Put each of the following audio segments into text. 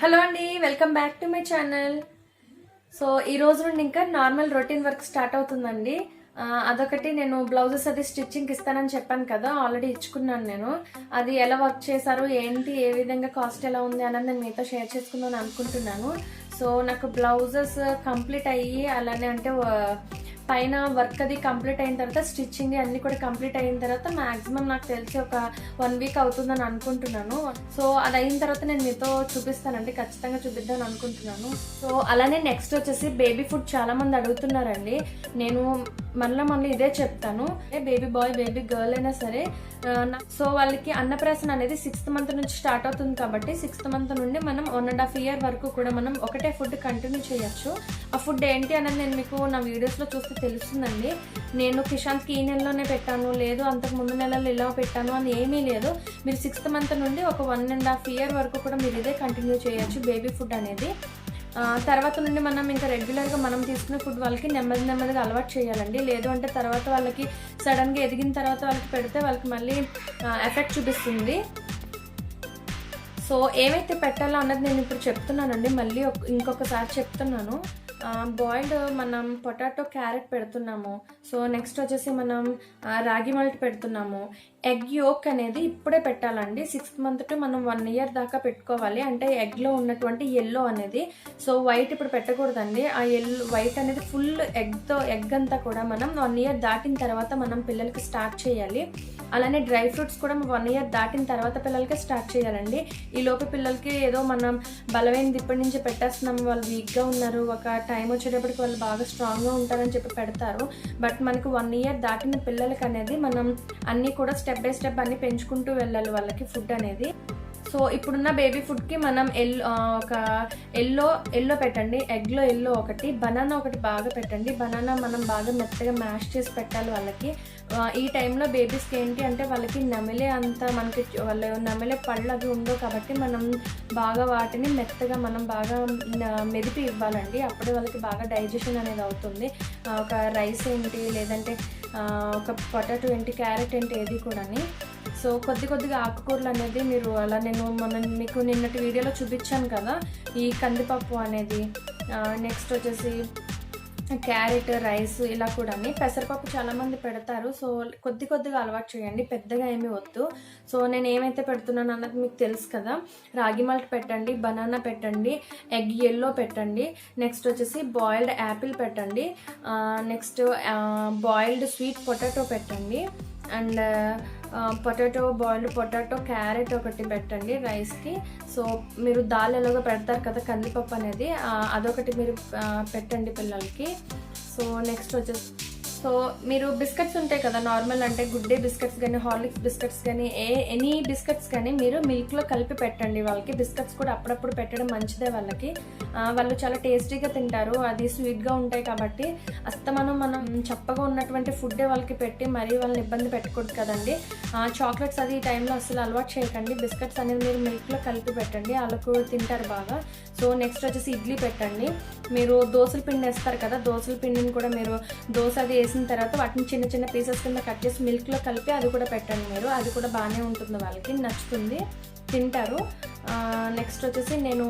Hello అండి, welcome back to my channel. So ఈ రోజు నుండి ఇంకా నార్మల్ రొటీన్ వర్క్ స్టార్ట్ అవుతుందండి. అదొకటి, నేను బ్లౌజెస్ అది స్టిచ్చింగ్ ఇస్తానని చెప్పాను కదా, ఆల్రెడీ ఇచ్చుకున్నాను. నేను అది ఎలా వర్క్ చేశారు, ఏంటి, ఏ విధంగా కాస్ట్ ఎలా ఉంది అన్నది నేను మీతో షేర్ చేసుకుందాం అనుకుంటున్నాను. సో నాకు బ్లౌజెస్ కంప్లీట్ అయ్యి అలానే అంటే పైన వర్క్ అది కంప్లీట్ అయిన తర్వాత స్టిచ్చింగ్ అన్ని కూడా కంప్లీట్ అయిన తర్వాత మాక్సిమం నాకు తెలిసి ఒక 1 వీక్ అవుతుందని అనుకుంటున్నాను. సో అది అయిన తర్వాత నేను మీతో చూపిస్తానండి, ఖచ్చితంగా చూపిద్దాం అనుకుంటున్నాను. సో అలానే నెక్స్ట్ వచ్చేసి బేబీ ఫుడ్ చాలా మంది అడుగుతున్నారండి. నేను మళ్ళీ ఇదే చెప్తాను, బేబీ బాయ్ బేబీ గర్ల్ అయినా సరే. సో వాళ్ళకి అన్నప్రాసన అనేది 6th మంత్ నుంచి స్టార్ట్ అవుతుంది కాబట్టి 6th మంత్ నుండి మనం 1.5 year వరకు కూడా మనం ఒకటే ఫుడ్ కంటిన్యూ చేయొచ్చు. ఆ ఫుడ్ ఏంటి అనేది నేను మీకు నా వీడియోస్లో చూస్తే తెలుస్తుందండి. నేను కిషాంత్కి ఈ నెలలోనే పెట్టాను, లేదు అంతకు ముందు నెలల్లో ఇలా పెట్టాను అని ఏమీ లేదు. మీరు 6th మంత్ నుండి ఒక 1.5 year వరకు కూడా మీరు ఇదే కంటిన్యూ చేయొచ్చు బేబీ ఫుడ్ అనేది. తర్వాత నుండి మనం ఇంకా రెగ్యులర్గా మనం తీసుకునే ఫుడ్ వాళ్ళకి నెమ్మదిగా అలవాటు చేయాలండి. లేదు అంటే తర్వాత వాళ్ళకి సడన్గా ఎదిగిన తర్వాత వాళ్ళకి పెడితే వాళ్ళకి మళ్ళీ ఎఫెక్ట్ చూపిస్తుంది. సో ఏమైతే పెట్టాలో అన్నది నేను ఇప్పుడు చెప్తున్నానండి, మళ్ళీ ఇంకొకసారి చెప్తున్నాను. బాయిల్డ్ మనం పొటాటో క్యారెట్ పెడుతున్నాము. సో నెక్స్ట్ వచ్చేసి మనం రాగి మాల్ట్ పెడుతున్నాము. ఎగ్ యోక్ అనేది ఇప్పుడే పెట్టాలండి. 6th మంత్ టు మనం 1 year దాకా పెట్టుకోవాలి. అంటే ఎగ్లో ఉన్నటువంటి ఎల్లో అనేది, సో వైట్ ఇప్పుడు పెట్టకూడదండి. ఆ వైట్ అనేది ఫుల్ ఎగ్ అంతా కూడా మనం 1 year దాటిన తర్వాత మనం పిల్లలకి స్టార్ట్ చేయాలి. అలానే డ్రై ఫ్రూట్స్ కూడా 1 year దాటిన తర్వాత పిల్లలకి స్టార్ట్ చేయాలండి. ఈ లోపు పిల్లలకి ఏదో మనం బలమైనది ఇప్పటి నుంచి పెట్టేస్తున్నాము, వాళ్ళు వీక్గా ఉన్నారు, ఒక టైం వచ్చేటప్పటికి వాళ్ళు బాగా స్ట్రాంగ్గా ఉంటారని చెప్పి పెడతారు. బట్ మనకు 1 year దాటిన పిల్లలకి అనేది మనం అన్నీ కూడా స్టెప్ బై స్టెప్ అన్ని పెంచుకుంటూ వెళ్ళాలి వాళ్ళకి ఫుడ్ అనేది. సో ఇప్పుడున్న బేబీ ఫుడ్కి మనం ఒక ఎల్లో పెట్టండి, ఎగ్లో ఎల్లో ఒకటి, బనానా ఒకటి బాగా పెట్టండి. బనానా మనం బాగా మెత్తగా మ్యాష్ చేసి పెట్టాలి వాళ్ళకి. ఈ టైంలో బేబీస్కి ఏంటి అంటే వాళ్ళకి నమిలే అంత మనకి వాళ్ళు నమిలే పళ్ళు అవి ఉండవు కాబట్టి మనం బాగా వాటిని మెత్తగా మనం బాగా మెదిపి ఇవ్వాలండి. అప్పుడే వాళ్ళకి బాగా డైజెషన్ అనేది అవుతుంది. ఒక రైస్ ఏంటి, లేదంటే ఒక పొటాటో ఏంటి, క్యారెట్ ఏంటి, ఏది కూడాని. సో కొద్దిగా ఆకుకూరలు అనేది మీరు అలా నేను మీకు నిన్నటి వీడియోలో చూపించాను కదా, ఈ కందిపప్పు అనేది, నెక్స్ట్ వచ్చేసి క్యారెట్, రైస్, ఇలా కూడా. పెసరపప్పు చాలామంది పెడతారు. సో కొద్దిగా అలవాటు చేయండి, పెద్దగా ఏమీ వద్దు. సో నేను ఏమైతే పెడుతున్నాను అన్నది మీకు తెలుసు కదా. రాగి మాల్ట్ పెట్టండి, బనానా పెట్టండి, ఎగ్ ఎల్లో పెట్టండి, నెక్స్ట్ వచ్చేసి బాయిల్డ్ యాపిల్ పెట్టండి, నెక్స్ట్ బాయిల్డ్ స్వీట్ పొటాటో పెట్టండి, అండ్ బాయిల్డ్ పొటాటో క్యారెట్ ఒకటి పెట్టండి రైస్కి. సో మీరు దాల్ ఎలాగో పెడతారు కదా కందిపప్పు అనేది, అదొకటి మీరు పెట్టండి పిల్లలకి. సో నెక్స్ట్ వచ్చేసి సో మీరు బిస్కెట్స్ ఉంటాయి కదా, నార్మల్ అంటే గుడ్ డే బిస్కెట్స్ కానీ, హార్లిక్స్ బిస్కెట్స్ కానీ, ఎనీ బిస్కెట్స్ కానీ మీరు మిల్క్లో కలిపి పెట్టండి వాళ్ళకి. బిస్కెట్స్ కూడా అప్పుడప్పుడు పెట్టడం మంచిదే వాళ్ళకి. వాళ్ళు చాలా టేస్టీగా తింటారు, అది స్వీట్గా ఉంటాయి కాబట్టి. మనం చప్పగా ఉన్నటువంటి ఫుడ్డే వాళ్ళకి పెట్టి మరీ వాళ్ళని ఇబ్బంది పెట్టకూడదు కదండి. చాక్లెట్స్ అది ఈ టైంలో అసలు అలవాటు చేయకండి. బిస్కెట్స్ అనేది మీరు మిల్క్లో కలిపి పెట్టండి, వాళ్ళకు తింటారు బాగా. సో నెక్స్ట్ వచ్చేసి ఇడ్లీ పెట్టండి. మీరు దోశల పిండి వేస్తారు కదా, దోశల పిండిని కూడా మీరు దోశ అది వేసిన తర్వాత వాటిని చిన్న పీసెస్ కింద కట్ చేసి మిల్క్లో కలిపి అది కూడా పెట్టండి మీరు. అది కూడా బాగానే ఉంటుంది, వాళ్ళకి నచ్చుతుంది, తింటారు. నెక్స్ట్ వచ్చేసి నేను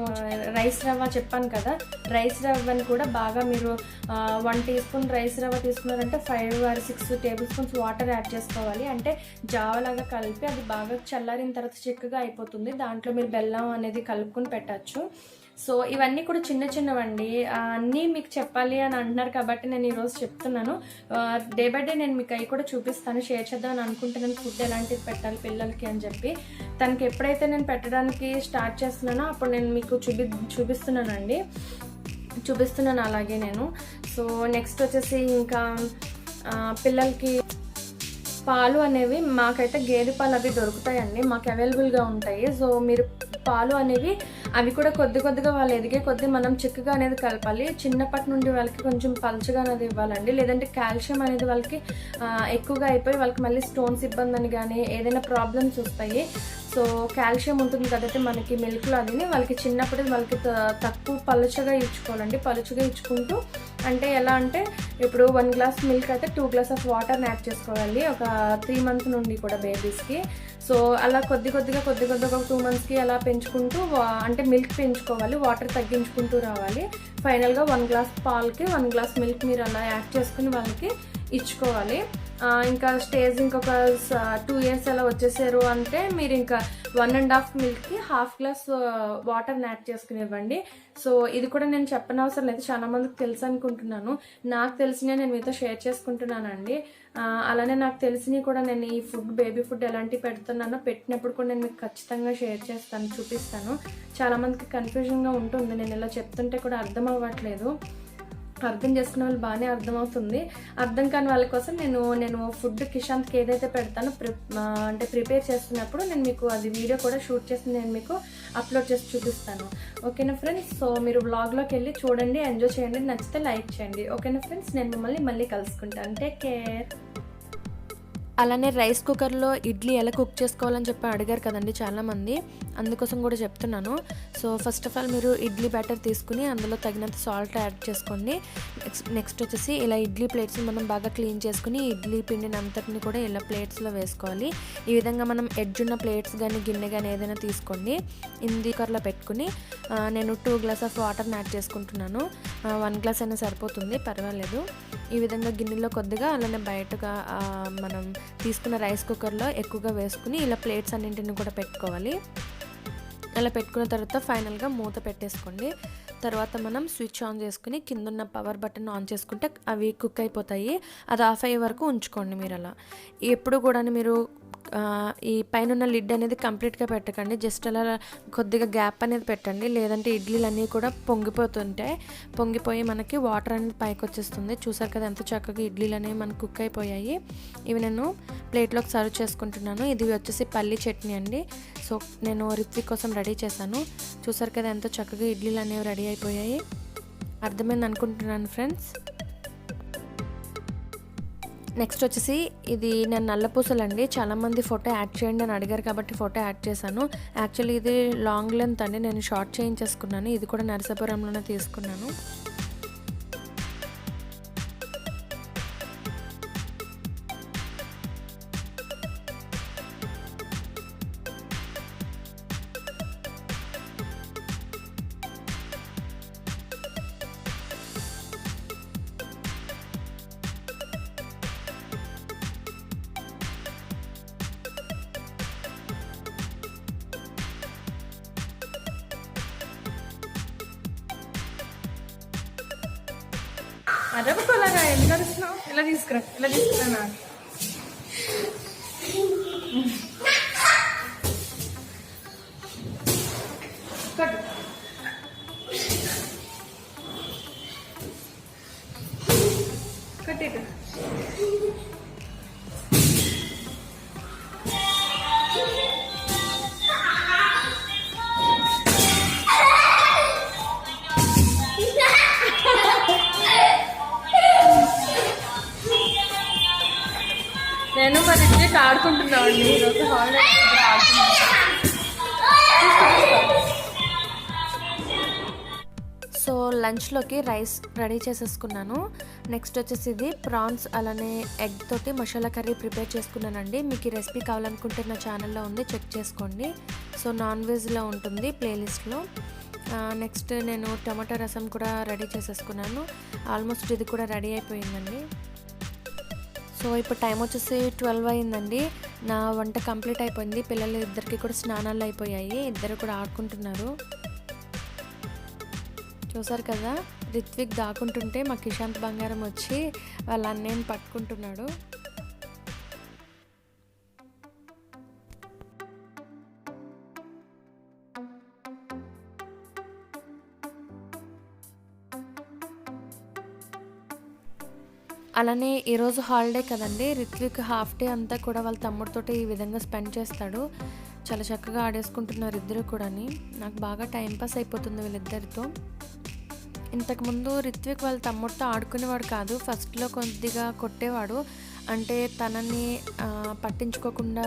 రైస్ రవ్వ చెప్పాను కదా, రైస్ రవ్వని కూడా బాగా మీరు 1 teaspoon రైస్ రవ్వ తీసుకున్నారంటే 5 or 6 tablespoons వాటర్ యాడ్ చేసుకోవాలి. అంటే జావలాగా కలిపి అది బాగా చల్లారిన తర్వాత చిక్కగా అయిపోతుంది. దాంట్లో మీరు బెల్లం అనేది కలుపుకొని పెట్టచ్చు. సో ఇవన్నీ కూడా చిన్నవండి, అన్నీ మీకు చెప్పాలి అని అంటున్నారు కాబట్టి నేను ఈరోజు చెప్తున్నాను. డే బై డే నేను మీకు అవి కూడా చూపిస్తాను, షేర్ చేద్దామని అనుకుంటున్నాను, ఫుడ్ ఎలాంటిది పెట్టాలి పిల్లలకి అని చెప్పి. తనకి ఎప్పుడైతే నేను పెట్టడానికి స్టార్ట్ చేస్తున్నానో అప్పుడు నేను మీకు చూపిస్తున్నాను అలాగే నేను. సో నెక్స్ట్ వచ్చేసి ఇంకా పిల్లలకి పాలు అనేవి మాకైతే గేదె పాలు అవి దొరుకుతాయండి, మాకు అవైలబుల్గా ఉంటాయి. సో మీరు పాలు అనేవి అవి కూడా కొద్దిగా వాళ్ళు ఎదిగే కొద్దీ మనం చిక్కగా అనేది కలపాలి. చిన్నప్పటి నుండి వాళ్ళకి కొంచెం పలుచగా అనేది ఇవ్వాలండి, లేదంటే కాల్షియం అనేది వాళ్ళకి ఎక్కువగా అయిపోయి వాళ్ళకి మళ్ళీ స్టోన్స్ ఇబ్బంది అని కానీ ఏదైనా ప్రాబ్లమ్స్ వస్తాయి. సో కాల్షియం ఉంటుంది కాబట్టి మనకి మిల్క్లో అది వాళ్ళకి చిన్నప్పుడు వాళ్ళకి తక్కువ పలుచగా ఇచ్చుకోవాలండి. పలుచగా ఇచ్చుకుంటూ అంటే ఎలా అంటే ఇప్పుడు 1 గ్లాస్ మిల్క్ అయితే 2 గ్లాస్ ఆఫ్ వాటర్ని యాడ్ చేసుకోవాలి ఒక 3 మంత్స్ నుండి కూడా బేబీస్కి. సో అలా కొద్ది కొద్దిగా ఒక 2 మంత్స్కి అలా పెంచుకుంటూ అంటే మిల్క్ పెంచుకోవాలి, వాటర్ తగ్గించుకుంటూ రావాలి. ఫైనల్గా 1 గ్లాస్ పాలకి 1 గ్లాస్ మిల్క్ మీరు అలా యాడ్ చేసుకుని వాళ్ళకి ఇచ్చుకోవాలి. ఇంకా స్టేజ్ ఇంకొక 2 ఇయర్స్ అలా వచ్చేసారు అంటే మీరు ఇంకా 1.5 మిల్క్కి 1/2 గ్లాస్ వాటర్ని యాడ్ చేసుకుని ఇవ్వండి. సో ఇది కూడా నేను చెప్పనవసరం లేదు, చాలా మందికి తెలుసు అనుకుంటున్నాను. నాకు తెలిసినవి నేను మీతో షేర్ చేసుకుంటున్నానండి. అలానే నాకు తెలిసినవి కూడా నేను ఈ ఫుడ్ బేబీ ఫుడ్ ఎలాంటివి పెడుతున్నానో పెట్టినప్పుడు కూడా నేను మీకు ఖచ్చితంగా షేర్ చేస్తాను, చూపిస్తాను. చాలా మందికి కన్ఫ్యూజన్గా ఉంటుంది, నేను ఇలా చెప్తుంటే కూడా అర్థం అవ్వట్లేదు. అర్థం చేసుకునే వాళ్ళు బాగానే అర్థమవుతుంది. అర్థం కాని వాళ్ళ కోసం నేను ఫుడ్ కిషాంత్కి ఏదైతే పెడతానో అంటే ప్రిపేర్ చేస్తున్నప్పుడు నేను మీకు అది వీడియో కూడా షూట్ చేసి నేను మీకు అప్లోడ్ చేసి చూపిస్తాను. ఓకేనా ఫ్రెండ్స్? సో మీరు వ్లాగ్లోకి వెళ్ళి చూడండి, ఎంజాయ్ చేయండి, నచ్చితే లైక్ చేయండి. ఓకేనా ఫ్రెండ్స్? నేను మిమ్మల్ని మళ్ళీ కలుసుకుంటాను. Take care. అలానే రైస్ కుక్కర్లో ఇడ్లీ ఎలా కుక్ చేసుకోవాలని చెప్పి అడిగారు కదండి చాలామంది, అందుకోసం కూడా చెప్తున్నాను. సో ఫస్ట్ ఆఫ్ ఆల్ మీరు ఇడ్లీ బ్యాటర్ తీసుకుని అందులో తగినంత సాల్ట్ యాడ్ చేసుకోండి. నెక్స్ట్ వచ్చేసి ఇలా ఇడ్లీ ప్లేట్స్ మనం బాగా క్లీన్ చేసుకుని ఇడ్లీ పిండిని అంతటిని కూడా ఇలా ప్లేట్స్లో వేసుకోవాలి. ఈ విధంగా మనం ఎడ్జ్ ఉన్న ప్లేట్స్ కానీ గిన్నె కానీ ఏదైనా తీసుకోండి. ఇంది కుక్కర్లో పెట్టుకుని నేను 2 గ్లాస్ ఆఫ్ వాటర్ని యాడ్ చేసుకుంటున్నాను. 1 గ్లాస్ అయినా సరిపోతుంది, పర్వాలేదు. ఈ విధంగా గిన్నెలో కొద్దిగా అలానే బయటగా మనం తీసుకున్న రైస్ కుక్కర్లో ఎక్కువగా వేసుకుని ఇలా ప్లేట్స్ అన్నింటిని కూడా పెట్టుకోవాలి. అలా పెట్టుకున్న తర్వాత ఫైనల్గా మూత పెట్టేసుకోండి. తర్వాత మనం స్విచ్ ఆన్ చేసుకుని కిందున్న పవర్ బటన్ ఆన్ చేసుకుంటే అవి కుక్ అయిపోతాయి. అది ఆఫ్ అయ్యే వరకు ఉంచుకోండి. మీరు అలా ఎప్పుడు కూడా మీరు ఈ పైన లిడ్ అనేది కంప్లీట్గా పెట్టకండి, జస్ట్ అలా కొద్దిగా గ్యాప్ అనేది పెట్టండి. లేదంటే ఇడ్లీలు అన్నీ కూడా పొంగిపోయి మనకి వాటర్ అనేది పైకి వచ్చేస్తుంది. చూసారు కదా ఎంత చక్కగా ఇడ్లీలు అనేవి మనకు కుక్ అయిపోయాయి. ఇవి నేను ప్లేట్లోకి సర్వ్ చేసుకుంటున్నాను. ఇది వచ్చేసి పల్లి చట్నీ అండి. సో నేను రిత్విక్ కోసం రెడీ చేశాను. చూసారు కదా ఎంత చక్కగా ఇడ్లీలు అనేవి రెడీ అయిపోయాయి. అర్థమైంది అనుకుంటున్నాను ఫ్రెండ్స్. నెక్స్ట్ వచ్చేసి ఇది నేను నల్లపూసలు అండి, చాలామంది ఫోటో యాడ్ చేయండి అని అడిగారు కాబట్టి ఫోటో యాడ్ చేశాను. యాక్చువల్లీ ఇది లాంగ్ లెంత్ అండి, నేను షార్ట్ చేయించేసుకున్నాను. ఇది కూడా నరసాపురంలోనే తీసుకున్నాను. అదొకలాగా ఎందుకు అడుస్తున్నావు? ఇలా తీసుకురానా? కట్టేట నేను మరి ఇంటికి ఆడుకుంటున్నామండి. ఈరోజు హాలిడే సో లంచ్లోకి రైస్ రెడీ చేసేసుకున్నాను. నెక్స్ట్ వచ్చేసి ఇది ప్రాన్స్ అలానే ఎగ్ తోటి మసాలా కర్రీ ప్రిపేర్ చేసుకున్నానండి. మీకు ఈ రెసిపీ కావాలనుకుంటే నా ఛానల్లో ఉంది, చెక్ చేసుకోండి. సో నాన్ వెజ్లో ఉంటుంది ప్లేలిస్ట్లో. నెక్స్ట్ నేను టమాటా రసం కూడా రెడీ చేసేసుకున్నాను. ఆల్మోస్ట్ ఇది కూడా రెడీ అయిపోయిందండి. సో ఇప్పుడు టైం వచ్చేసి 12 అయిందండి. నా వంట కంప్లీట్ అయిపోయింది. పిల్లలు ఇద్దరికి కూడా స్నానాలు అయిపోయాయి, ఇద్దరు కూడా ఆడుకుంటున్నారు. చూసారు కదా, రిత్విక్ దాక్కుంటుంటే మా కిషాంత్ బంగారం వచ్చి వాళ్ళ అన్నయ్యని పట్టుకుంటున్నాడు. అలానే ఈరోజు హాలిడే కదండి, రిత్విక్ హాఫ్ డే అంతా కూడా వాళ్ళ తమ్ముడితోటి ఈ విధంగా స్పెండ్ చేస్తాడు. చాలా చక్కగా ఆడేసుకుంటున్నారు ఇద్దరు కూడా. నాకు బాగా టైంపాస్ అయిపోతుంది వీళ్ళిద్దరితో. ఇంతకుముందు రిత్విక్ వాళ్ళ తమ్ముడితో ఆడుకునేవాడు కాదు, ఫస్ట్లో కొద్దిగా కొట్టేవాడు. అంటే తనని పట్టించుకోకుండా,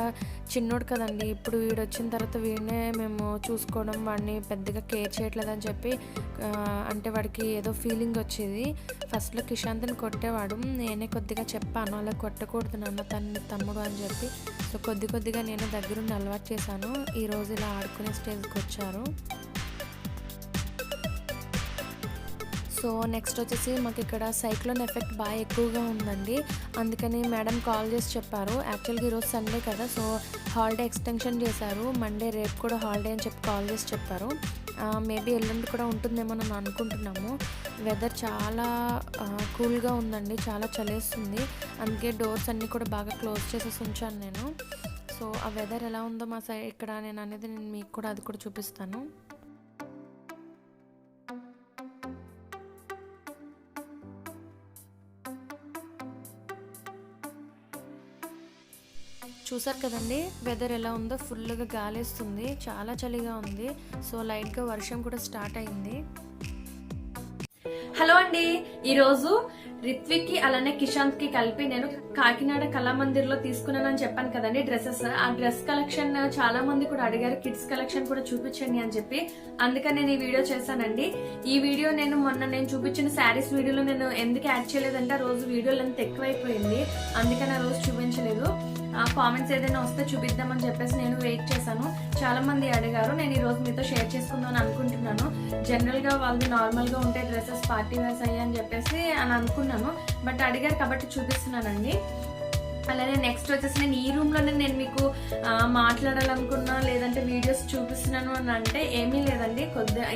చిన్నోడు కదండి, ఇప్పుడు వీడు వచ్చిన తర్వాత వీడినే మేము చూసుకోవడం, వాడిని పెద్దగా కేర్ చేయట్లేదని చెప్పి అంటే వాడికి ఏదో ఫీలింగ్ వచ్చేది. ఫస్ట్లో కిషాంత్ని కొట్టేవాడు. నేనే కొద్దిగా చెప్పాను, అలా కొట్టకూడదు నాన్న తన తమ్ముడు అని చెప్పి. సో కొద్దిగా నేను దగ్గరుండి అలవాటు చేశాను. ఈరోజు ఇలా ఆడుకునే స్టేజ్కి వచ్చారు. సో నెక్స్ట్ వచ్చేసి మాకు ఇక్కడ సైక్లోన్ ఎఫెక్ట్ బాగా ఎక్కువగా ఉందండి. అందుకని మేడం కాల్ చేసి చెప్పారు. యాక్చువల్గా ఈరోజు సండే కదా, సో హాలిడే ఎక్స్టెన్షన్ చేశారు. మండే రేపు కూడా హాలిడే అని చెప్పి కాల్ చేసి చెప్పారు. మేబీ ఎల్లుండి కూడా ఉంటుందేమో అని అనుకుంటున్నాము. వెదర్ చాలా కూల్గా ఉందండి, చాలా చలేస్తుంది. అందుకే డోర్స్ అన్నీ కూడా బాగా క్లోజ్ చేసేసి ఉంచాను నేను. సో ఆ వెదర్ ఎలా ఉందో మా సైడ్ ఇక్కడ నేను మీకు కూడా అది కూడా చూపిస్తాను. చూసారు కదండి వెదర్ ఎలా ఉందో, ఫుల్గా గాలేస్తుంది, చాలా చలిగా ఉంది. సో లైట్గా వర్షం కూడా స్టార్ట్ అయింది. హలో అండి, ఈరోజు రిత్విక్కి అలానే కిషాంత్ కి కలిపి నేను కాకినాడ కళామందిర్లో తీసుకున్నానని చెప్పాను కదండి డ్రెస్సెస్. ఆ డ్రెస్ కలెక్షన్ చాలా మంది కూడా అడిగారు, కిడ్స్ కలెక్షన్ కూడా చూపించండి అని చెప్పి. అందుకని నేను ఈ వీడియో చేశానండి. ఈ వీడియో నేను చూపించిన శారీస్ వీడియోలో నేను ఎందుకు యాడ్ చేయలేదంటే ఆ రోజు వీడియో లెంత్ ఎక్కువైపోయింది, అందుకని ఆ రోజు చూపించలేదు. కామెంట్స్ ఏదైనా వస్తే చూపిద్దామని చెప్పేసి నేను వెయిట్ చేశాను. చాలా మంది అడిగారు, నేను ఈ రోజు మీతో షేర్ చేసుకుందాం అనుకుంటున్నాను. జనరల్ గా వాళ్ళు నార్మల్ గా ఉంటే డ్రెస్సెస్ పార్టీ వేర్స్ అయ్యని చెప్పేసి అని అనుకున్నాను, బట్ అడిగారు కాబట్టి చూపిస్తున్నానండి. అలానే నెక్స్ట్ వచ్చేసి నేను ఈ రూమ్ లోనే నేను మీకు మాట్లాడాలనుకున్నా, లేదంటే వీడియోస్ చూపిస్తున్నాను అని అంటే ఏమీ లేదండి.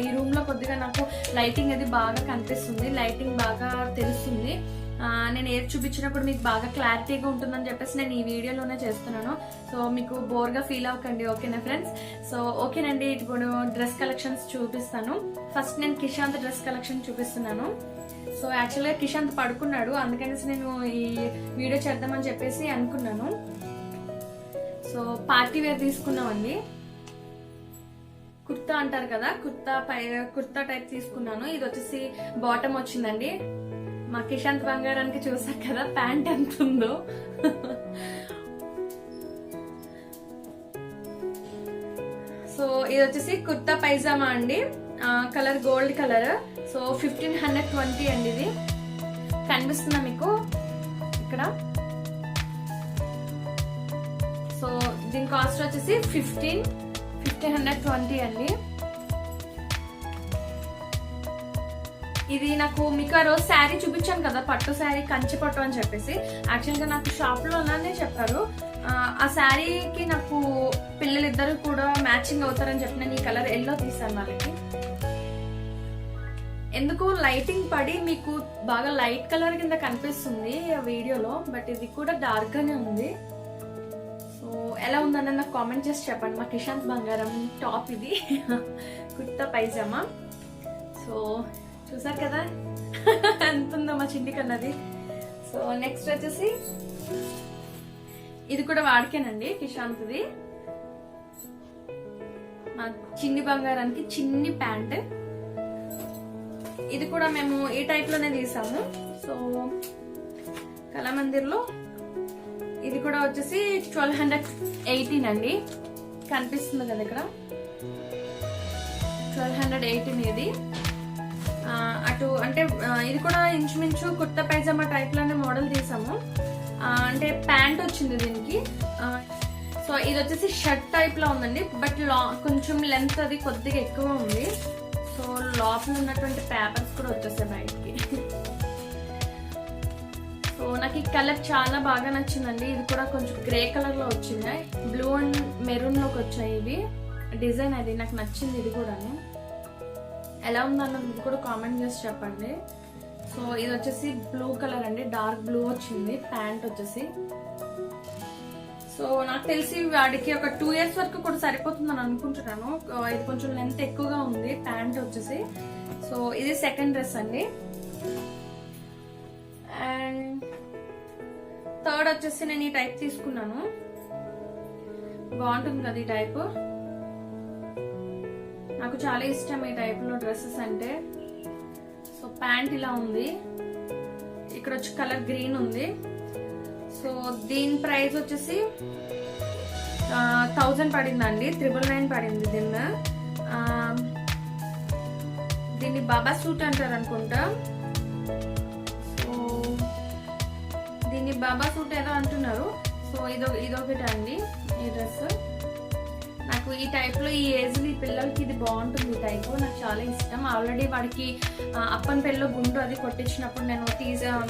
ఈ రూమ్ లో కొద్దిగా నాకు లైటింగ్ అది బాగా కనిపిస్తుంది, లైటింగ్ బాగా తెలుస్తుంది. నేను ఏది చూపించినప్పుడు మీకు బాగా క్లారిటీగా ఉంటుందని చెప్పేసి నేను ఈ వీడియోలోనే చేస్తున్నాను. సో మీకు బోర్గా ఫీల్ అవ్వకండి, ఓకేనా ఫ్రెండ్స్? సో ఓకేనండి, ఇప్పుడు డ్రెస్ కలెక్షన్స్ చూపిస్తాను. ఫస్ట్ నేను కిషాంత్ డ్రెస్ కలెక్షన్ చూపిస్తున్నాను. సో యాక్చువల్గా కిషాంత్ పడుకున్నాడు, అందుకనేసి నేను ఈ వీడియో చేద్దామని చెప్పేసి అనుకున్నాను. సో పార్టీ వేర్ తీసుకున్నామండి, కుర్తా అంటారు కదా, కుర్తా టైప్ తీసుకున్నాను. ఇది వచ్చేసి బాటమ్ వచ్చిందండి. మా కిషాంత్ బంగారానికి చూసారు కదా ప్యాంట్ ఎంత ఉందో. సో ఇది వచ్చేసి కుర్తా పైజామా అండి, కలర్ గోల్డ్ కలర్. సో 1520 అండి. ఇది కనిపిస్తుందా మీకు ఇక్కడ? సో దీని కాస్ట్ వచ్చేసి 1520 అండి. ఇది నాకు మీకు ఆ రోజు శారీ చూపించాను కదా, పట్టు శారీ, కంచి పట్టు అని చెప్పేసి. యాక్చువల్ గా నాకు షాప్ లోనే చెప్పారు, ఆ శారీకి నాకు పిల్లలిద్దరు కూడా మ్యాచింగ్ అవుతారని చెప్పి నేను ఈ కలర్ ఎల్లో తీసాను వాళ్ళకి. ఎందుకు లైటింగ్ పడి మీకు బాగా లైట్ కలర్ కింద కనిపిస్తుంది ఆ వీడియోలో, బట్ ఇది కూడా డార్క్ గానే ఉంది. సో ఎలా ఉందని నాకు కామెంట్ చేసి చెప్పండి. మా కిషాంత్ బంగారం టాప్ ఇది, కుర్తా పైజామా. సో చూసారు కదా ఎంత ఉందో మా చిండి కన్నది. సో నెక్స్ట్ వచ్చేసి ఇది కూడా వాడికేనండి, కిషాంత్ది. మా చిన్ని బంగారానికి చిన్ని ప్యాంట్. ఇది కూడా మేము ఈ టైప్ లోనే తీసాము. సో కళామందిర్లో ఇది కూడా వచ్చేసి 1218 అండి, కనిపిస్తుంది కదా ఇక్కడ 1218 ఇది. అటు అంటే ఇది కూడా ఇంచుమించు కుర్తా పైజామా టైప్ లోనే మోడల్ తీసాము. అంటే ప్యాంట్ వచ్చింది దీనికి. సో ఇది వచ్చేసి షర్ట్ టైప్ లో ఉందండి, బట్ కొంచెం లెంత్ అది కొద్దిగా ఎక్కువ ఉంది. సో లోపల ఉన్నటువంటి పేపర్స్ కూడా వచ్చేసాయి బయటికి. సో నాకు ఈ కలర్ చాలా బాగా నచ్చిందండి. ఇది కూడా కొంచెం గ్రే కలర్ లో వచ్చింది, బ్లూ అండ్ మెరూన్ లోకి వచ్చాయి ఇవి. డిజైన్ అది నాకు నచ్చింది. ఇది కూడా ఎలా ఉందన్నది కూడా కామెంట్ చేసి చెప్పండి. సో ఇది వచ్చేసి బ్లూ కలర్ అండి, డార్క్ బ్లూ వచ్చింది ప్యాంట్ వచ్చేసి. సో నాకు తెలిసి వాడికి ఒక 2 years వరకు కూడా సరిపోతుందని అనుకుంటున్నాను. ఇది కొంచెం లెంత్ ఎక్కువగా ఉంది ప్యాంట్ వచ్చేసి. సో ఇది సెకండ్ డ్రెస్ అండి. అండ్ థర్డ్ వచ్చేసి నేను ఈ టైప్ తీసుకున్నాను, బాగుంటుంది కదా ఈ టైప్. నాకు చాలా ఇష్టం ఈ టైప్ లో డ్రెస్సెస్ అంటే. సో ప్యాంట్ ఇలా ఉంది, ఇక్కడ వచ్చి కలర్ గ్రీన్ ఉంది. సో దీని ప్రైస్ వచ్చేసి 1000 పడిందండి, 999 పడింది. దీన్ని బాబా సూట్ అంటారు అనుకుంటా. సో దీన్ని బాబా సూట్ ఏదో అంటున్నారు. సో ఇదొకటి అండి ఈ డ్రెస్. నాకు ఈ టైప్ లో ఈ ఏజ్ ఈ పిల్లలకి ఇది బాగుంటుంది. ఈ టైప్ నాకు చాలా ఇష్టం. ఆల్రెడీ వాడికి అప్పన్ పెళ్ళిలో గుండు అది కొట్టించినప్పుడు నేను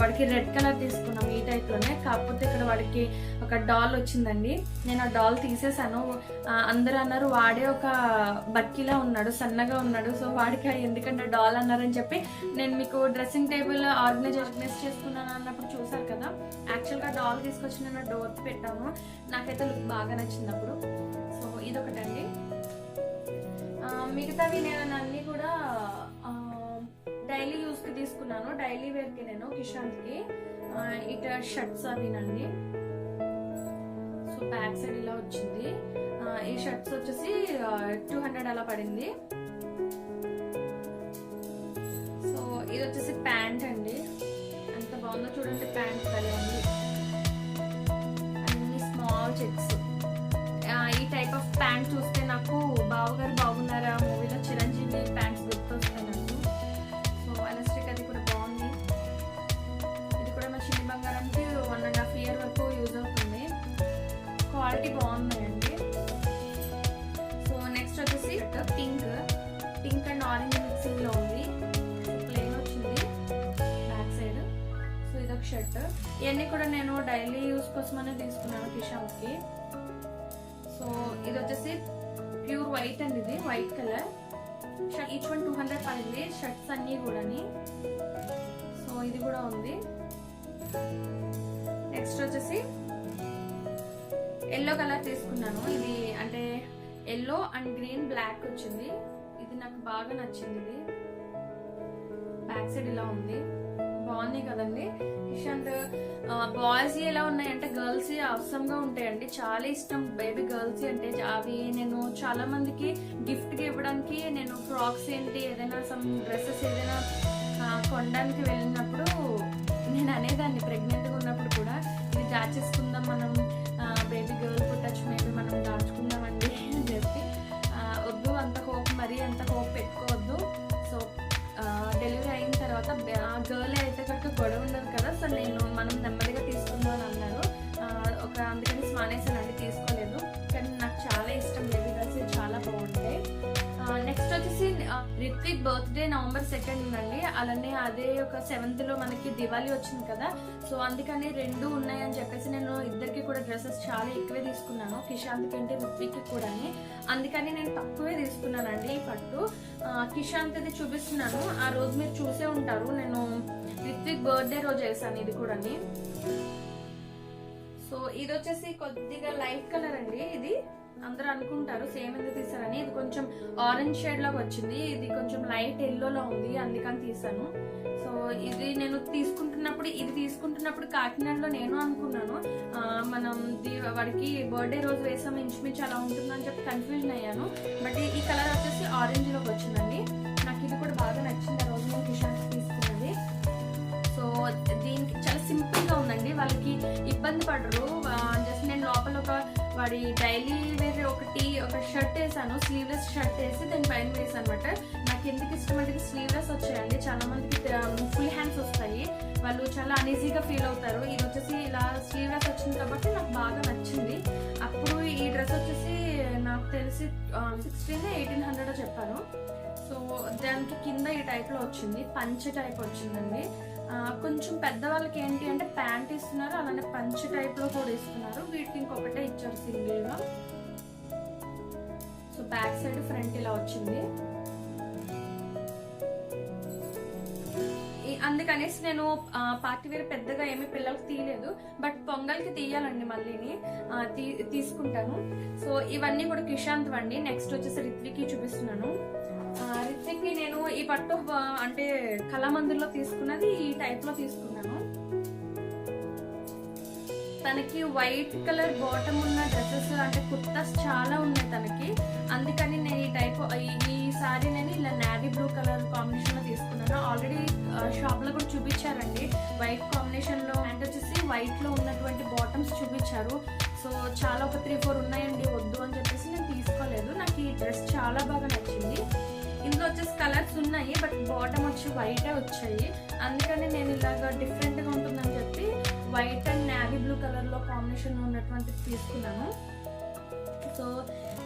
వాడికి రెడ్ కలర్ తీసుకున్నాను ఈ టైప్ లోనే. కాకపోతే ఇక్కడ వాడికి ఒక డాల్ వచ్చిందండి. నేను ఆ డాల్ తీసేసాను. అందరూ అన్నారు వాడే ఒక బక్కిలా ఉన్నాడు, సన్నగా ఉన్నాడు. సో వాడికి ఎందుకంటే డాల్ అన్నారని చెప్పి నేను మీకు డ్రెస్సింగ్ టేబుల్ ఆర్గనైజ్ చేసుకున్నాను అన్నప్పుడు చూసారు కదా. యాక్చువల్ గా డాల్ తీసుకొచ్చి నేను డోర్ పెట్టాను. నాకైతే లుక్ బాగా నచ్చింది అప్పుడు. సో ఇదొకటండి. మిగతావి నేను అన్ని కూడా డైలీ యూస్ కి తీసుకున్నాను. డైలీ వేర్ కి నేను కిషాంత్ కి ఇట షర్ట్స్ అవినండి. సో బ్యాక్ సైడ్ ఇలా వచ్చింది. ఈ షర్ట్స్ వచ్చేసి 200 అలా పడింది. సో ఇది వచ్చేసి ప్యాంట్ అండి. ఎంత బాగుందో చూడండి, ప్యాంట్ భలే ఉంది. అన్ని స్మాల్ చెక్స్. ఈ టైప్ ఆఫ్ ప్యాంట్ చూస్తే నాకు బావగారు బాగున్నారా మూవీలో చిరంజీవి ప్యాంట్స్ గుర్తొస్తాయి నాకు. సో ఎలాస్టిక్ అది కూడా బాగుంది. ఇది కూడా మా చిన్ని బంగారానికి 1.5 year వరకు యూజ్ అవుతుంది. క్వాలిటీ బాగున్నాయండి. సో నెక్స్ట్ వచ్చేసి పింక్ అండ్ ఆరెంజ్ మిక్సింగ్ లో ఉంది. ప్లెయిన్ వచ్చింది బ్యాక్ సైడ్. సో ఇదొక షర్ట్. ఇవన్నీ కూడా నేను డైలీ యూజ్ కోసమనే తీసుకున్నాను కిషాంత్ కి. సో ఇది వచ్చేసి ప్యూర్ వైట్ అండి, ఇది వైట్ కలర్. ఈచ్ వన్ 200 పడింది షర్ట్స్ అన్ని కూడాని. సో ఇది కూడా ఉంది. నెక్స్ట్ వచ్చేసి ఎల్లో కలర్ తీసుకున్నాను. ఇది అంటే ఎల్లో అండ్ గ్రీన్ బ్లాక్ వచ్చింది. ఇది నాకు బాగా నచ్చింది. ఇది బ్యాక్ సైడ్ ఇలా ఉంది, బాగుంది కదండి. ఇషాంత్ బాయ్స్ ఎలా ఉన్నాయంటే గర్ల్స్ అవసరంగా ఉంటాయండి. చాలా ఇష్టం బేబీ గర్ల్స్ అంటే. అవి నేను చాలా మందికి గిఫ్ట్ కి ఇవ్వడానికి నేను ఫ్రాక్స్ ఏంటి ఏదైనా సమ్ డ్రెస్సెస్ ఏదైనా కొనడానికి వెళ్ళినప్పుడు నేను అనేదాన్ని, ప్రెగ్నెంట్ గా ఉన్నప్పుడు కూడా, ఇది దాచేసుకుందాం మనం, బేబీ గర్ల్ పుట్టచ్చు, మేబీ మనం దాచుకుందామండి అని చెప్పి. వద్దు అంత హోప్, మరీ అంత హోప్ పెట్టుకోవద్దు. సో డెలివరీ అయిన తర్వాత ఆ గర్ల్ అయితే కనుక గొడవ ఉండదు కదా. సో మనం నెమ్మదిగా తీసుకుందాం అని అన్నారు. అందుకని మానేసానండి, తీసుకోలేదు. కానీ నాకు చాలా ఇష్టం బేబీ గర్ల్స్, చాలా బాగుంటాయి. నెక్స్ట్ వచ్చేసి రిత్విక్ బర్త్డే November 2 అండి. అలానే అదే ఒక 7th లో మనకి దివాళీ వచ్చింది కదా. సో అందుకని 2 ఉన్నాయని చెప్పేసి నేను ఇద్దరికి కూడా డ్రెస్సెస్ చాలా ఎక్కువే తీసుకున్నాను. కిషాంత్ ఏంటి రిత్విక్ కి కూడా. అందుకని నేను తక్కువే తీసుకున్నానండి ఈ పట్టు. కిషాంత్ ఇది చూపిస్తున్నాను, ఆ రోజు మీరు చూసే ఉంటారు. నేను రిత్విక్ బర్త్డే రోజు వేసాను ఇది కూడా. సో ఇది వచ్చేసి కొద్దిగా లైట్ కలర్ అండి. ఇది అందరూ అనుకుంటారు సేమ్ ఎందుకు తీసారని. ఇది కొంచెం ఆరెంజ్ షేడ్ లాగా వచ్చింది. ఇది కొంచెం లైట్ ఎల్లోలో ఉంది, అందుకని తీసాను. సో ఇది నేను తీసుకుంటున్నప్పుడు కాకినాడలో నేను అనుకున్నాను మనం వాడికి బర్త్డే రోజు వేసాము ఇంచుమించు అలా ఉంటుందని చెప్పి కన్ఫ్యూజన్ అయ్యాను. బట్ ఈ కలర్ వచ్చేసి ఆరెంజ్ లోకి వచ్చిందండి. నాకు ఇది కూడా బాగా నచ్చింది ఆ రోజు నేను కిషాంత్ తీసుకున్నది. సో దీనికి చాలా సింపుల్ గా ఉందండి, వాళ్ళకి ఇబ్బంది పడరు. జస్ట్ నేను లోపల వాడి డైలీ వేర్ ఒక షర్ట్ వేసాను, స్లీవ్లెస్ షర్ట్ వేసి దాని పైన వేసాను అనమాట. నాకు ఎందుకు ఇష్టం అంటే స్లీవ్లెస్ వచ్చాయండి. చాలా మందికి ఫుల్ హ్యాండ్స్ వస్తాయి, వాళ్ళు చాలా అనీజీగా ఫీల్ అవుతారు. ఇది వచ్చేసి ఇలా స్లీవ్లెస్ వచ్చింది కాబట్టి నాకు బాగా నచ్చింది. అప్పుడు ఈ డ్రెస్ వచ్చేసి నాకు తెలిసి 1600-1800 చెప్పాను. సో దానికి కింద ఈ టైప్ లో వచ్చింది, పంచ టైప్ వచ్చిందండి. కొంచెం పెద్దవాళ్ళకి ఏంటి అంటే ప్యాంట్ ఇస్తున్నారు, అలానే పంచ్ టైప్ లో కూడా ఇస్తున్నారు. వీటికి ఇంకొకటే ఇచ్చారు సింగిల్ గా. సో బ్యాక్ సైడ్ ఫ్రంట్ ఇలా వచ్చింది. అందుకనేసి నేను పార్టీ వేర్ పెద్దగా ఏమి పిల్లలకి తీయలేదు. బట్ పొంగల్కి తీయాలండి, మళ్ళీని తీసుకుంటాను. సో ఇవన్నీ కూడా కిషాంత్ వండి. నెక్స్ట్ వచ్చేసి రిత్విక్ చూపిస్తున్నాను. రిత్విక్ నేను ఈ పట్టు అంటే కళామందిర్లో తీసుకున్నది ఈ టైప్ లో తీసుకున్నాను. తనకి వైట్ కలర్ బాటమ్ ఉన్న డ్రెస్సెస్ అంటే కుర్తాస్ చాలా ఉన్నాయి తనకి. అందుకని నేను ఈ టైప్ ఈ సారీ నేను ఇలా నేవీ బ్లూ కలర్ కాంబినేషన్ లో తీసుకున్నాను. ఆల్రెడీ షాప్ లో కూడా చూపించారండి వైట్ కాంబినేషన్ లో, అండ్ వచ్చేసి వైట్ లో ఉన్నటువంటి బాటమ్స్ చూపించారు. సో చాలా ఒక 3-4 ఉన్నాయండి, వద్దు అని చెప్పేసి నేను తీసుకోలేదు. నాకు ఈ డ్రెస్ చాలా బాగా నచ్చింది. ఇందులో వచ్చేసి కలర్స్ ఉన్నాయి, బట్ బాటమ్ వచ్చి వైటే వచ్చాయి. అందుకని నేను ఇలాగ డిఫరెంట్ గా ఉంటుందని చెప్పి white and navy blue colour లో కాంబినేషన్ ఉన్నటువంటి తీసుకున్నాను. సో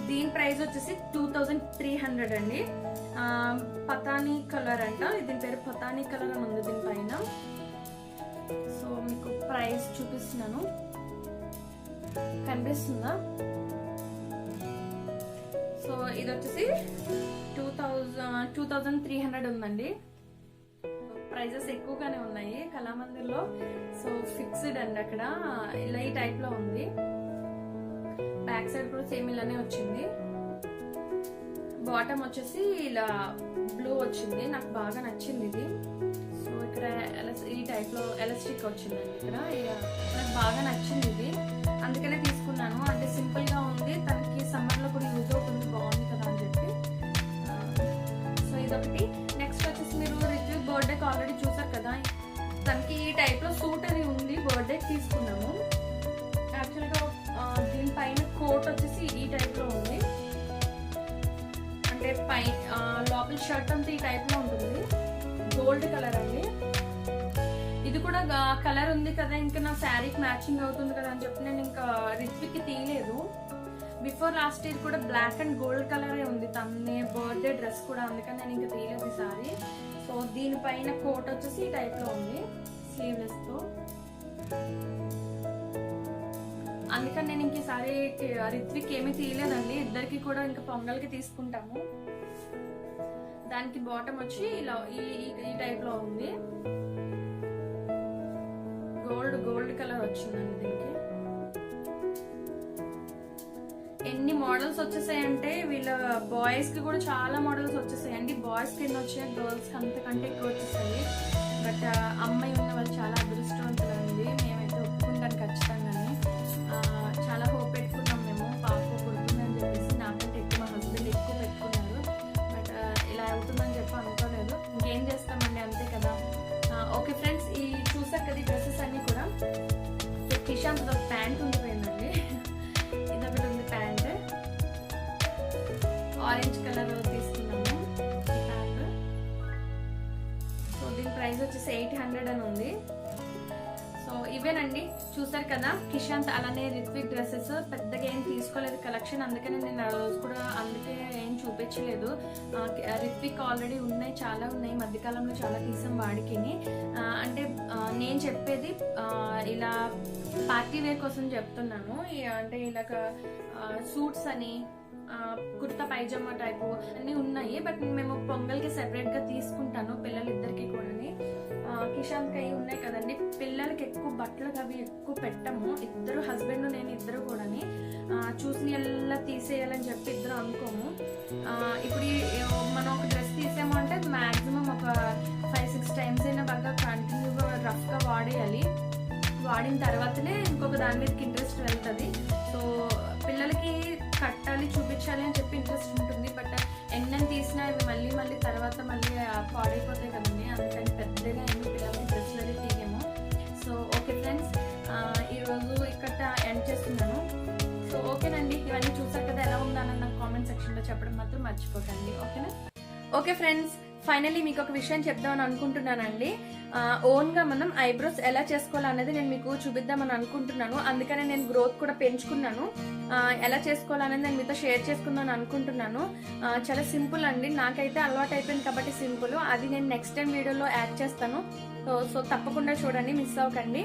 దీని ప్రైస్ వచ్చేసి 2300 అండి. పతానీ కలర్ అంట, దీని పేరు పతానీ కలర్ అని ఉంది దీనిపైన. సో మీకు ప్రైస్ చూపిస్తున్నాను, కనిపిస్తుందా? సో ఇది వచ్చేసి 2300 ఉందండి. ప్రైజెస్ ఎక్కువగానే ఉన్నాయి కళామందిర్లో. సో ఫిక్స్డ్ అండి అక్కడ ఇలా ఈ టైప్ లో ఉంది. బ్యాక్ సైడ్ కూడా సేమ్ ఇలానే వచ్చింది. బాటమ్ వచ్చేసి ఇలా బ్లూ వచ్చింది, నాకు బాగా నచ్చింది ఇది. సో ఇక్కడ ఈ టైప్ లో ఎలాస్టిక్ వచ్చిందండి ఇక్కడ, నాకు బాగా నచ్చింది ఇది, అందుకనే తీసుకున్నాను. అంటే సింపుల్ గా ఉంది, తనకి సమ్మర్ లో కూడా యూజ్ అవుతుంది, బాగుంది కదా అని చెప్పి. సో ఇదొకటి. నెక్స్ట్ వచ్చేసి మీరు రిత్విక్ బర్త్డేకి ఆల్రెడీ చూసారు కదా, తనకి ఈ టైప్ లో సూట్ అది ఉంది, బర్త్డేకి తీసుకున్నాము. యాక్చువల్ గా దీనిపైన కోట్ వచ్చేసి ఈ టైప్ లో ఉంది, అంటే లోపల షర్ట్ అంతా ఈ టైప్ లో ఉంటుంది. గోల్డ్ కలర్ అండి. ఇది కూడా కలర్ ఉంది కదా, ఇంకా నా శారీకి మ్యాచింగ్ అవుతుంది కదా అని చెప్పి నేను ఇంకా రిత్విక్ కి తీయలేదు. బిఫోర్ లాస్ట్ ఇయర్ కూడా బ్లాక్ అండ్ గోల్డ్ కలరే ఉంది తన బర్త్డే డ్రెస్ కూడా, అందుకని నేను ఇంకా తీయలేదు ఈ సారీ. సో దీనిపైన కోట్ వచ్చేసి ఈ టైప్ లో ఉంది స్లీవ్లెస్ తో. అందుకని నేను ఇంక ఈ సారీ రిత్విక్ ఏమీ తీయలేదండి, ఇద్దరికి కూడా ఇంకా పొంగల్కి తీసుకుంటాము. దానికి బాటమ్ వచ్చి ఇలా ఈ టైప్ లో ఉంది, గోల్డ్ కలర్ వచ్చిందండి. దీనికి ఎన్ని మోడల్స్ వచ్చేసాయంటే వీళ్ళ బాయ్స్ కి కూడా చాలా మోడల్స్ వచ్చేసాయండి. బాయ్స్ కి ఎన్ని వచ్చాయి, గర్ల్స్ కి అంతకంటే ఎక్కువ వచ్చేసాయి. బట్ అమ్మాయి ఉన్న వాళ్ళు చాలా అదృష్టవంతులండి, మేమైతే ఒప్పుకుంటాను ఖచ్చితంగానే. చాలా హోప్ పెట్టుకున్నాం మేము, పాప పుడుతుందని చెప్పేసి. నాకంటే ఎక్కువ మా హస్బెండ్ ఎక్కువ పెట్టుకున్నారు, బట్ ఇలా అవుతుందని చెప్పి అనుకోలేదు. ఇంకేం చేస్తామండి, అంతే కదా. ఓకే ఫ్రెండ్స్, ఈ చూసారు కదా డ్రెస్సెస్ అన్ని కూడా. కిషాంత్ ఒక ప్యాంట్ ఉండిపోయిందండి, ఇదొకటి ఉంది ప్యాంట్, ఆరెంజ్ కలర్ తీసుకున్నాము ప్యాంట్. సో దీని ప్రైస్ వచ్చేసి 800 అని ఉంది. సో ఇవేనండి, చూసారు కదా కిషాంత్ అలానే రిత్విక్ డ్రెస్సెస్. పెద్దగా ఏం తీసుకోలేదు కలెక్షన్, అందుకని నేను ఆ రోజు కూడా అందుకే ఏం చూపించలేదు. రిత్విక్ ఆల్రెడీ ఉన్నాయి, చాలా ఉన్నాయి, మధ్యకాలంలో చాలా తీసాం వాడికి. అంటే నేను చెప్పేది ఇలా పార్టీ వేర్ కోసం చెప్తున్నాను. అంటే ఇలాగ సూట్స్ అని కుర్తా పైజామా టైపు అన్ని ఉన్నాయి, బట్ మేము పొంగల్కి సెపరేట్ గా తీసుకుంటాను పిల్లలిద్దరికి కూడా. కిషాంత్ అవి ఉన్నాయి కదండి, పిల్లలకి ఎక్కువ బట్టలు అవి ఎక్కువ పెట్టము. ఇద్దరు హస్బెండ్ నేను ఇద్దరు కూడా చూసి ఎలా తీసేయాలని చెప్పి ఇద్దరు అనుకోము. ఇప్పుడు మనం ఒక డ్రెస్ తీసాము అంటే మాక్సిమం ఒక 5-6 టైమ్స్ అయినా బాగా కంటిన్యూగా రఫ్ గా వాడేయాలి. వాడిన తర్వాతనే ఇంకొక దాని మీదకి ఇంట్రెస్ట్ వెళ్తుంది. సో పిల్లలకి కట్టాలి, చూపించాలి అని చెప్పి ఇంట్రెస్ట్ ఉంటుంది, బట్ ఎన్నెన్ని తీసినా ఇవి మళ్ళీ తర్వాత పాడైపోతాయి కదండి. అందుకని పెద్దగా ఏమి పిల్లలకి డ్రెస్లు అది తీయము. సో ఓకే ఫ్రెండ్స్, ఈరోజు ఇక్కడ ఎండ్ చేస్తున్నాను. సో ఓకేనండి, ఇవన్నీ చూసారు కదా, ఎలా ఉందని నాకు కామెంట్ సెక్షన్ లో చెప్పడం మాత్రం మర్చిపోకండి, ఓకేనా? ఓకే ఫ్రెండ్స్, ఫైనల్లీ మీకు ఒక విషయం చెప్దామని అనుకుంటున్నానండి. ఓన్ గా మనం ఐబ్రోస్ ఎలా చేసుకోవాలనేది నేను మీకు చూపిద్దామని అనుకుంటున్నాను. అందుకనే నేను గ్రోత్ కూడా పెంచుకున్నాను. ఎలా చేసుకోవాలనేది నేను మీతో షేర్ చేసుకుందాం అనుకుంటున్నాను. చాలా సింపుల్ అండి, నాకైతే అలవాటు అయిపోయింది కాబట్టి సింపుల్. అది నేను నెక్స్ట్ టైం వీడియోలో యాడ్ చేస్తాను. సో తప్పకుండా చూడండి, మిస్ అవ్వకండి.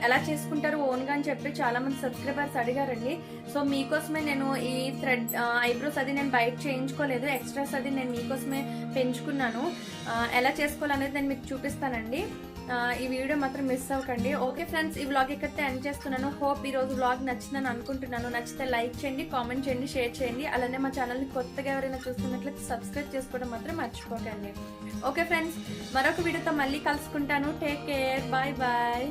ఎలా చేసుకుంటారు ఓన్ గా అని చెప్పి చాలా మంది సబ్స్క్రైబర్స్ అడిగారండి. సో మీకోసమే నేను ఈ థ్రెడ్ ఐబ్రోస్ అది నేను బయట చేయించుకోలేదు, ఎక్స్ట్రాస్ అది నేను మీకోసమే పెంచుకున్నాను. ఎలా చేసుకోవాలనేది నేను మీకు చూపిస్తానండి. ఈ వీడియో మాత్రం మిస్ అవ్వకండి. ఓకే ఫ్రెండ్స్, ఈ వ్లాగ్ ఇక్కడితో ఎండ్ చేస్తున్నాను. హోప్ ఈ రోజు వ్లాగ్ నచ్చిందని అనుకుంటున్నాను. నచ్చితే లైక్ చేయండి, కామెంట్ చేయండి, షేర్ చేయండి. అలానే మా ఛానల్ని కొత్తగా ఎవరైనా చూస్తున్నట్లయితే సబ్స్క్రైబ్ చేసుకోవడం మాత్రం మర్చిపోకండి. ఓకే ఫ్రెండ్స్, మరొక వీడియోతో మళ్ళీ కలుసుకుంటాను. Take care, bye bye.